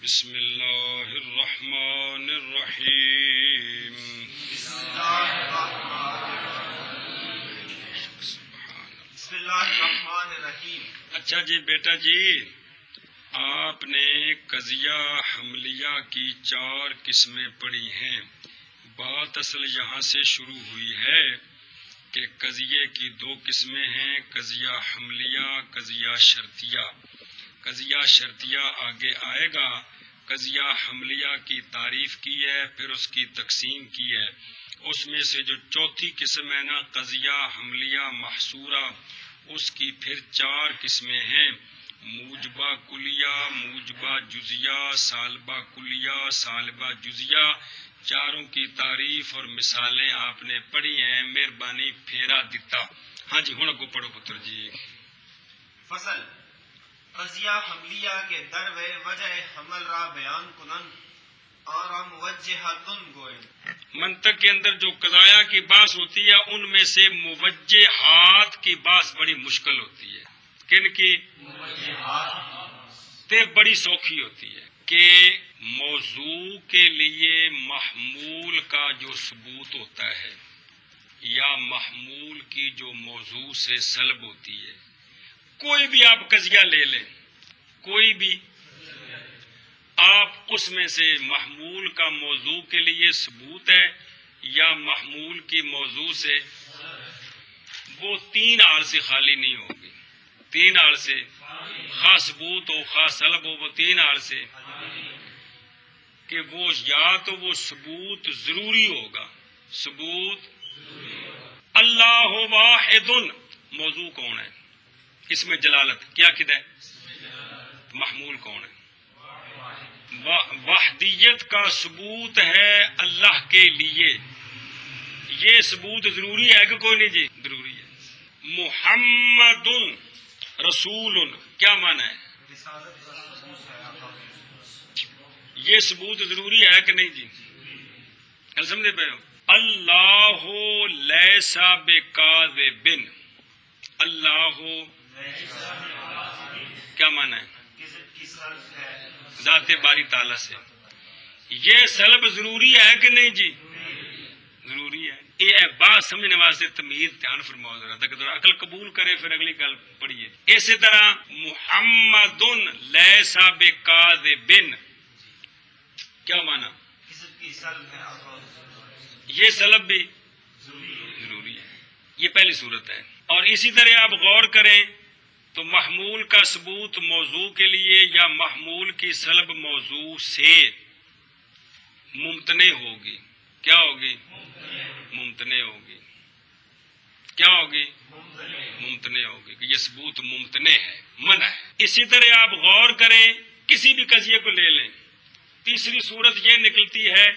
بسم اللہ الرحمن الرحیم بسم اللہ الرحمن الرحیم۔ اچھا جی بیٹا جی، آپ نے قضیہ حملیہ کی 4 قسمیں پڑھی ہیں۔ بات اصل یہاں سے شروع ہوئی ہے کہ قضیے کی 2 قسمیں ہیں، قضیہ حملیہ، قضیہ شرطیہ۔ قضیہ شرطیہ آگے آئے گا۔ قضیہ حملیہ کی تعریف کی ہے، پھر اس کی تقسیم کی ہے۔ اس میں سے جو 4تھی قسم ہے نا، قضیہ حملیہ محصورہ، اس کی پھر 4 قسمیں ہیں: موجبہ کلیہ، موجبہ جزیہ، سالبہ کلیہ، سالبہ جزیہ۔ چاروں کی تعریف اور مثالیں آپ نے پڑھی ہیں۔ مہربانی پھیرا دیتا۔ ہاں جی، ہن اگوں پڑھو پتر جی۔ فصل قضیہ حملیہ کے در وجہ حمل را بیان کنند آرا موجہتن گوئیں۔ منطق کے اندر جو قضایا کی بحث ہوتی ہے، ان میں سے موجہات کی بحث بڑی مشکل ہوتی ہے۔ کن کی؟ تے بڑی سوکھی ہوتی ہے کہ موضوع کے لیے محمول کا جو ثبوت ہوتا ہے یا محمول کی جو موضوع سے سلب ہوتی ہے، کوئی بھی آپ قضیہ لے لیں، کوئی بھی آپ اس میں سے محمول کا موضوع کے لیے ثبوت ہے یا محمول کی موضوع سے، وہ 3 آڑ سے خالی نہیں ہوگی۔ 3 آڑ سے، خاص ثبوت ہو خاص سلب ہو، وہ 3 آڑ سے کہ وہ یا تو وہ ثبوت ضروری ہوگا، ثبوت اللہ واحد، موضوع کون ہے؟ اس میں جلالت کیا کد ہے؟ محمول کون ہے؟ وحدیت کا ثبوت ہے اللہ کے لیے۔ یہ ثبوت ضروری ہے کہ کوئی نہیں جی؟ ضروری ہے۔ محمد رسول، کیا معنی ہے؟ یہ ثبوت ضروری ہے کہ نہیں جی؟ کل سمجھے پہ ہو؟ اللہ لیس بکاذب، اللہ کیا معنی ہے؟ ذات باری تعالیٰ سے۔ یہ سلب ضروری ہے کہ نہیں جی؟ ضروری ہے۔ یہ بات سمجھنے واسطے تمیز دھیان فرماؤ ذرا، تاکہ ذرا عقل قبول کرے، پھر اگلی گل پڑھیے۔ اسی طرح محمد لیس بکاذب، کیا معنی؟ یہ سلب بھی ضروری ہے۔ یہ پہلی صورت ہے۔ اور اسی طرح آپ غور کریں تو محمول کا ثبوت موضوع کے لیے یا محمول کی سلب موضوع سے ممتنع ہوگی۔ کیا ہوگی؟ ممتنع ہوگی۔ کیا ہوگی؟ ممتنع ہوگی کہ یہ ثبوت ممتنع ہے، منع ہے۔ اسی طرح آپ غور کریں، کسی بھی قضیے کو لے لیں، تیسری صورت یہ نکلتی ہے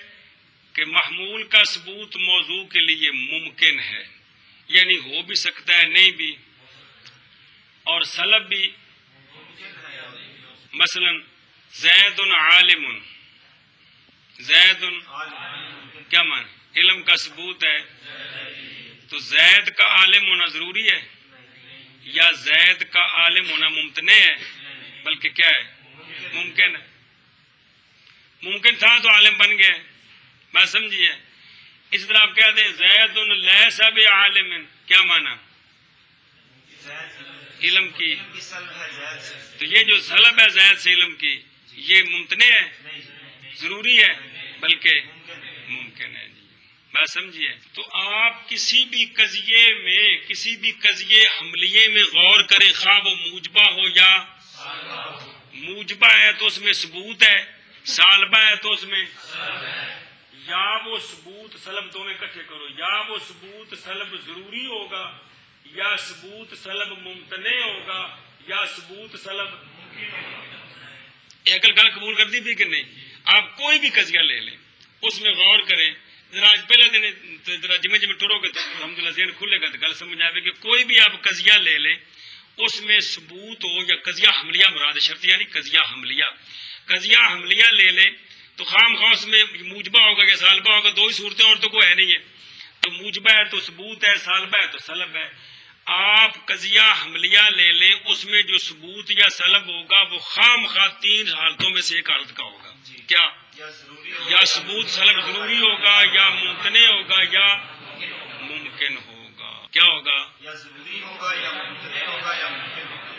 کہ محمول کا ثبوت موضوع کے لیے ممکن ہے، یعنی ہو بھی سکتا ہے، نہیں بھی، اور سلب بھی۔ مثلا زید عالم، زید کیا معنی؟ علم کا ثبوت ہے، تو زید کا عالم ہونا ضروری ہے یا زید کا عالم ہونا ممتنع ہے؟ بلکہ کیا ہے؟ ممکن ہے۔ ممکن تھا تو عالم بن گیا، بات سمجھیے۔ اس طرح آپ کہتے ہیں زید لیس بعالم، کیا معنی؟ علم کی، تو یہ جو سلب ہے زید سے علم کی، یہ ممتنع ہے؟ ضروری ہے بلکہ ممکن ہے جی، بات سمجھیے۔ تو آپ کسی بھی قضیے میں، کسی بھی قضیے حملیے میں غور کریں، خواہ وہ موجبہ ہو یا موجبہ ہے تو اس میں ثبوت ہے، سالبہ ہے تو اس میں، یا وہ ثبوت سلب دونوں اکٹھے کرو، یا وہ ثبوت سلب ضروری ہوگا یا ثبوت سلب ممتنع ہوگا یا ثبوت سلب۔ ایک گل قبول کر دی بھی کہ نہیں؟ آپ کوئی بھی قضیہ لے لیں، اس میں غور کریں ذرا، پہلے دن ذرا جمع ٹرو گے تو الحمدللہ ذہن کھلے گا تو گل سمجھ آئے کہ کوئی بھی آپ قضیہ لے لیں، اس میں ثبوت ہو یا قضیہ حملیہ مراد شرط، یعنی قضیہ حملیہ، قضیہ حملیہ لے لیں تو خام خواہ اس میں موجبہ ہوگا یا سالبہ ہوگا، 2 ہی صورتیں اور تو کوئی ہے نہیں ہے۔ تو موجبہ ہے تو ثبوت ہے، سالبہ ہے تو سلب ہے۔ آپ قضیہ حملیہ لے لیں، اس میں جو ثبوت یا سلب ہوگا وہ خام خواہ 3 حالتوں میں سے ایک حالت کا ہوگا۔ کیا یا ضروری ہوگا یا ثبوت سلب ضروری ہوگا یا ممتنع ہوگا یا ممکن ہوگا. کیا ہوگا؟ یا ضروری ہوگا یا ممکن ہوگا یا ممکن ہوگا.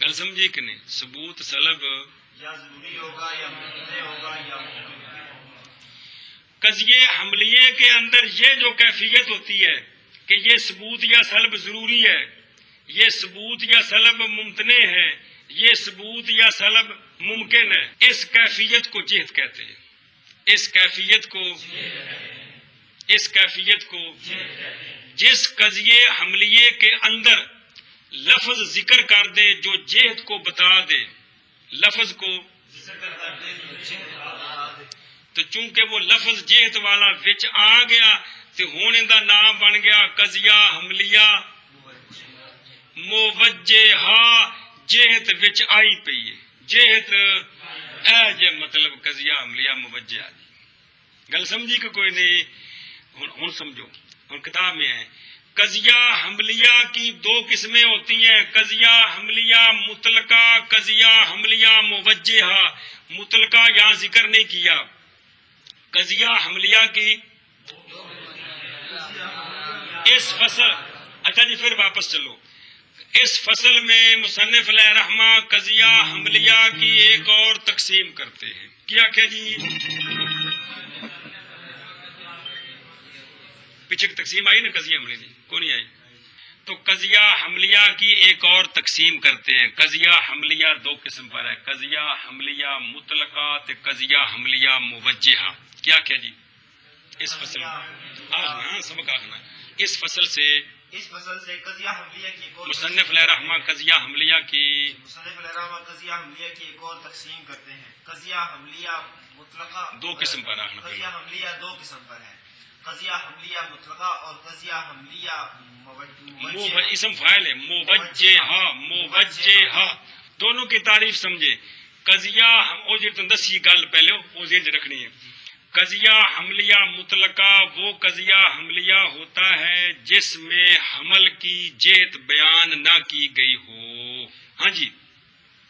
گل سمجھی کہ نہیں؟ ثبوت سلب یا ضروری ہوگا یا ممکن ہوگا یا ممکن ہوگا. قضیے حملیے کے اندر یہ جو کیفیت ہوتی ہے کہ یہ ثبوت یا سلب ضروری ہے، یہ ثبوت یا سلب ممتنع ہے، یہ ثبوت یا سلب ممکن ہے، اس کیفیت کو جہت کہتے ہیں. اس کیفیت کو جس قضیے حملیے کے اندر لفظ ذکر کر دے جو جہت کو بتا دے، لفظ کو، تو چونکہ وہ لفظ جہت والا وچ آ گیا تو ہن دا نام بن گیا قضیہ حملیہ موجہہ. جہت وچ آئی پئی ہے، جہت اے جے مطلب قضیہ حملیہ موجہہ. گل سمجھی کہ کوئی نہیں؟ ہن سمجھو، ہن کتاب میں ہے قضیہ حملیہ کی دو قسمیں ہوتی ہیں، قضیہ حملیہ مطلقہ، قضیہ حملیہ موجہہ. مطلقہ یہاں ذکر نہیں کیا. قضیہ حملیہ کی اس فصل، اچھا جی پھر واپس چلو. اس فصل میں مصنف علیہ رحمہ قضیہ حملیہ کی ایک اور تقسیم کرتے ہیں. کیا کہ جی پیچھے تقسیم آئی نا قضیہ حملیہ کی؟ کون نہیں آئی؟ تو قضیہ حملیہ کی ایک اور تقسیم کرتے ہیں. قضیہ حملیہ دو قسم پر ہے، قضیہ حملیہ مطلقہ تے قضیہ حملیہ موجہہ. کیا کہ جی اس فصل آخنا سبق آخنا اس فصل سے قضیہ حملیہ کی ایک اور مصنف علیہ رحمہ قضیہ حملیہ کی قضیہ حملیہ کی ایک اور تقسیم کرتے ہیں. قضیہ حملیہ مطلقہ دو قسم پر آخنا. قضیہ حملیہ دو قسم پر ہے، قضیہ حملیہ مطلقہ اور قضیہ حملیہ اسم فاعل ہے موجہہ. دونوں کی تعریف سمجھے. قضیہ او جی تم دسی گل پہلے او ذہن رکھنی ہے. قضیہ حملیہ مطلقہ وہ قضیہ حملیہ ہوتا ہے جس میں حمل کی جہت بیان نہ کی گئی ہو. ہاں جی.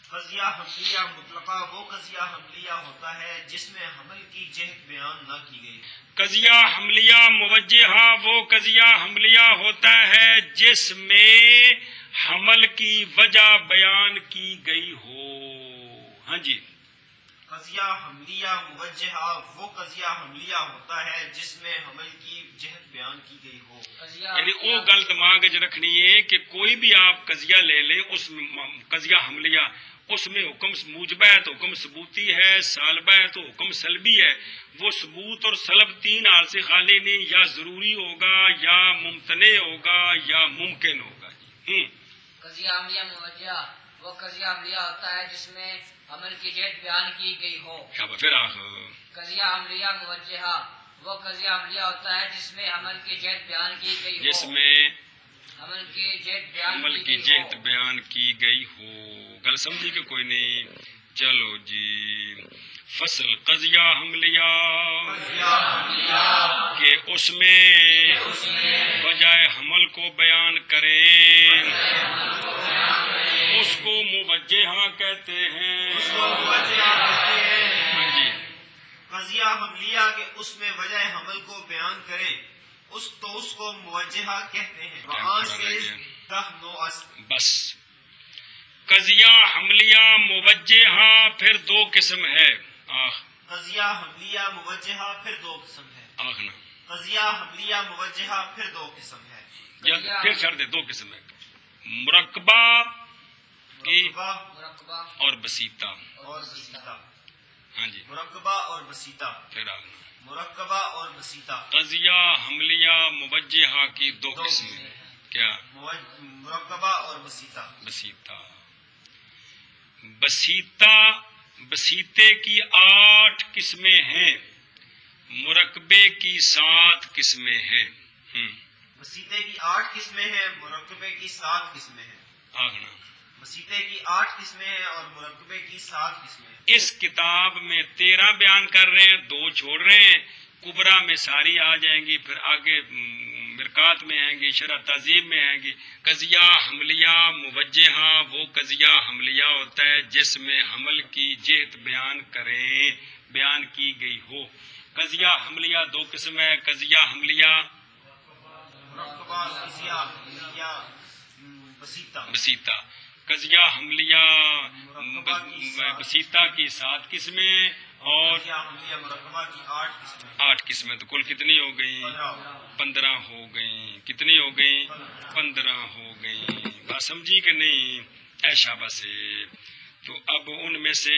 قضیہ حملیہ مطلقہ وہ قضیہ حملیہ ہوتا ہے جس میں حمل کی جہت بیان نہ کی گئی. قضیہ حملیہ موجہہ وہ قضیہ حملیہ ہوتا ہے جس میں حمل کی وجہ بیان کی گئی ہو. ہاں جی. قضیہ حملیہ موجہہ وہ قضیہ حملیہ ہوتا ہے جس میں حمل کی جہت بیان کی گئی ہو. یعنی وہ گل دماغ چ رکھنی ہے کہ کوئی بھی آپ قضیہ لے لیں، اس میں قضیہ حملیہ اس میں حکم موجبہ ہے تو حکم ثبوتی ہے، سالبہ ہے تو حکم سلبی ہے. وہ ثبوت اور سلب تین حال سے خالی نہیں، یا ضروری ہوگا یا ممتنع ہوگا یا ممکن ہوگا. جی قضیہ حملیہ موجہہ وہ قضیہ حملیہ ہوتا ہے جس میں حمل کی جہت بیان کی گئی ہو. پھر قضیہ حملیہ موجہہ وہ قضیہ حملیہ ہوتا ہے جس میں حمل کی جہت بیان کی گئی ہو. جس میں حمل کی جہت بیان کی گئی ہو. گل سمجھی کہ کوئی نہیں؟ چلو جی. فصل قضیہ حملیہ کہ اس میں بجائے حمل کو بیان کریں اس کو موجہہ کہتے ہیں. ہاں جی. قضیہ حملیہ کے اس میں وجہ حمل کو بیان کرے اس کو موجہہ کہتے ہیں. بس قضیہ حملیہ موجہہ پھر دو قسم ہے. قضیہ حملیہ موجہہ پھر دو قسم ہے. آخنا قضیہ حملیہ موجہہ پھر دو قسم ہے. یا پھر چھڑ دے. دو قسم ہے، مرکبہ کی اور بسیطہ. ہاں جی. مرکبہ اور بسیطہ. پھر آخنا مرکبہ اور بسیطہ. قضیہ حملیہ موجہہ کی دو قسمیں. کیا؟ مرکبہ اور بسیطہ. بسیطے کی 8 قسمیں ہیں، مرکبے کی 7 قسمیں ہیں. بسیطے کی 8 قسمیں ہیں، مرکبے کی 7 قسمیں ہیں. آگنا بسیطے کی 8 قسمیں ہیں اور مرکبے کی 7 قسمیں ہیں. اس کتاب میں 13 بیان کر رہے ہیں، 2 چھوڑ رہے ہیں. کبرا میں ساری آ جائیں گی، پھر آگے مرکات میں آئیں گی، شرح تہذیب میں آئیں گی۔ قضیہ حملیہ موجہہ وہ قضیہ حملیہ ہوتا ہے جس میں حمل کی جہت بیان کی گئی ہو۔ قضیہ حملیہ دو قسم ہے، قضیہ حملیہ مرکبہ، قضیہ حملیہ بسیطہ۔ قضیہ حملیہ بسیطہ کی 7 قسمیں اور قضیہ حملیہ مرکبہ کی 8 قسمیں۔ 8 قسمیں، تو کل کتنی ہو گئیں؟ 15 ہو گئیں۔ کتنی ہو گئیں؟ 15 ہو گئیں۔ بات سمجھی کہ نہیں؟ اے شاباش سے۔ تو اب ان میں سے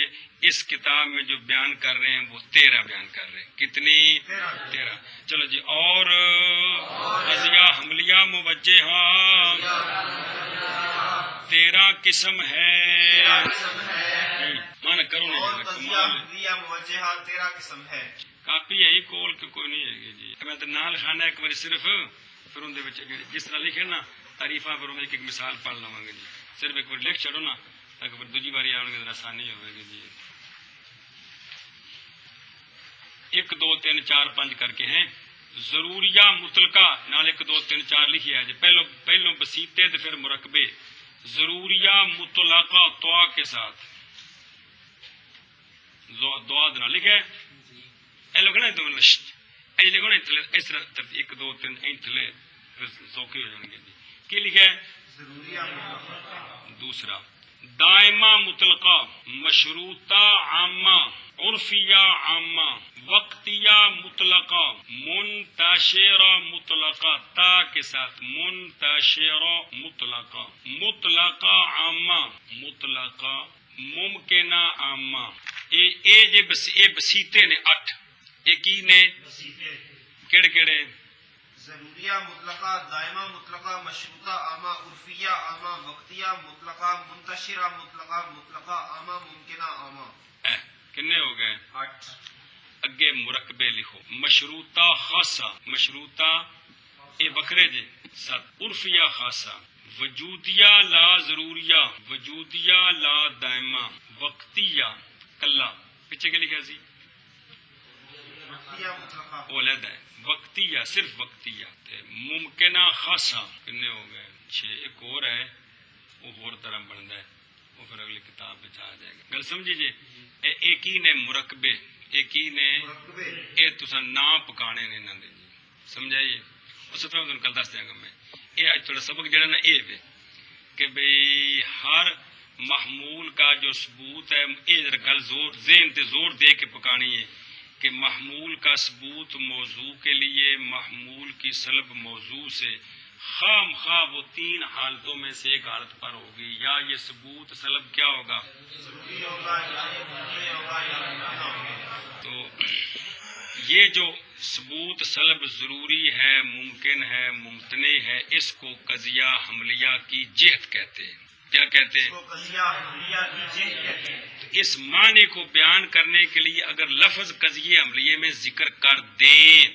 اس کتاب میں جو بیان کر رہے ہیں وہ 13 بیان کر رہے ہیں۔ کتنی؟ 13۔ چلو جی، اور قضیہ حملیہ موجہہ 13 قسم ہے۔ مانا کرو اور نہیں قضیہ حملیہ موجہہ 13 قسم ہے۔ کاپی ہے کول کہ کوئی نہیں ہے جی، میں تو نال کھانا ایک بار صرف پھر ان جس طرح لکھے نا تعریفاں، پھر ایک مثال پڑھ لواں گے جی، صرف ایک بار لکھ چڑھو نا تاکہ پھر دوسری باری آنے میں آسانی ہوئے گی جی۔ 1 2 3 4 5 کر کے ہیں ضروریہ مطلقہ نال 1 2 3 4 لکھیا ہے جی۔ پہلو بسیطے تو پھر مرکبے۔ ضروریہ مطلقہ توا کے ساتھ دعا دینا لکھے اے لوگ نا اے لکھو نا اس طرح 1 2 3 اینتھلے ذوقی ہو جائیں گے جی۔ کی لکھے؟ ضروریہ مطلقہ۔ دوسرا دائمہ مطلقہ، مشروطہ عامہ، عرفیہ عامہ، وقتیہ مطلقہ، منتشرہ مطلقہ تا کے ساتھ منتشرہ مطلقہ، مطلقہ عامہ، مطلقہ ممکنہ عامہ۔ اے بسیطے نے 8۔ یہ کی نے؟ بسیطے۔ کیڑے؟ ضروریہ مطلقہ، دائمہ مطلقہ، مشروطہ عامہ، عرفیہ عامہ، وقتیہ مطلقہ، منتشرہ مطلقہ، مطلقہ عامہ، ممکنہ عامہ۔ کتنے ہو گئے؟ 8۔ اگے مرکبے لکھو۔ مشروطہ خاصہ، مشروطہ اے بکرے جی 7۔ عرفیہ خاصہ، وجودیہ لا ضروریہ، وجودیہ لا دائمہ، وقتیہ کلا پیچھے کے لکھا سی وقتیہ مطلقہ، وہ علیحدہ ہے، وقتیہ صرف وقتیہ۔ ممکنہ خاصہ کتنے ہو گئے؟ 6۔ ایک اور ہے وہ اور طرح بنتا ہے، وہ پھر اگلی کتاب میں آ جائے گا۔ گل سمجھی جی؟ ایک ہی نے مرکبے، ایک ہی نے مرکبے۔ اے تسا نا پکانے نے نہ دے جی، سمجھائیے؟ اس طرح تم کل دس دیا گا میں۔ یہ اج تھوڑا سبق جڑا نا اے وے کہ بھئی ہر محمول کا جو ثبوت ہے، اے گل زور ذہن تے زور دے کے پکانی ہے کہ محمول کا ثبوت موضوع کے لیے محمول کی سلب موضوع سے خام خواہ وہ 3 حالتوں میں سے ایک حالت پر ہوگی، یا یہ ثبوت سلب کیا ہوگا؟ ضروری ہوگا یا ممکن ہوگا یا ممکنہ ہوگا۔ تو یہ جو ثبوت سلب ضروری ہے، ممکن ہے، ممتنع ہے، اس کو قضیہ حملیہ کی جہت کہتے ہیں۔ کیا کہتے ہیں؟ اس کو قضیہ حملیہ کی جہت کہتے ہیں۔ اس معنی کو بیان کرنے کے لیے اگر لفظ قضیہ حملیہ میں ذکر کر دیں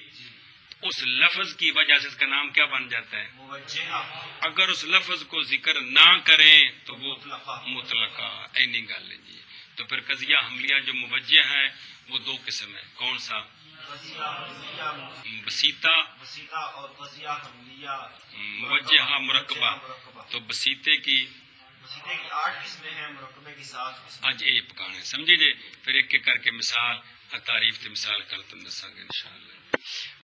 اس لفظ کی وجہ سے اس کا نام کیا بن جاتا ہے؟ موجہہ۔ اگر اس لفظ کو ذکر نہ کریں تو وہ مطلقہ۔ مطلقہ اینی گل ہے جی۔ تو پھر قضیہ حملیہ جو موجہ ہے وہ 2 قسم ہے، کون سا؟ قضیہ حملیہ بسیطہ بسیطہ اور قضیہ حملیہ موجہہ مرکبہ۔ تو بسیطے کی بسیطے کی 8 قسمیں ہیں، مرکبے کی 7 قسمیں۔ اج یہ پکانے سمجھی جی۔ پھر ایک ایک کر کے مثال تعریف تے مثال کل تم دساں گے انشاءاللہ۔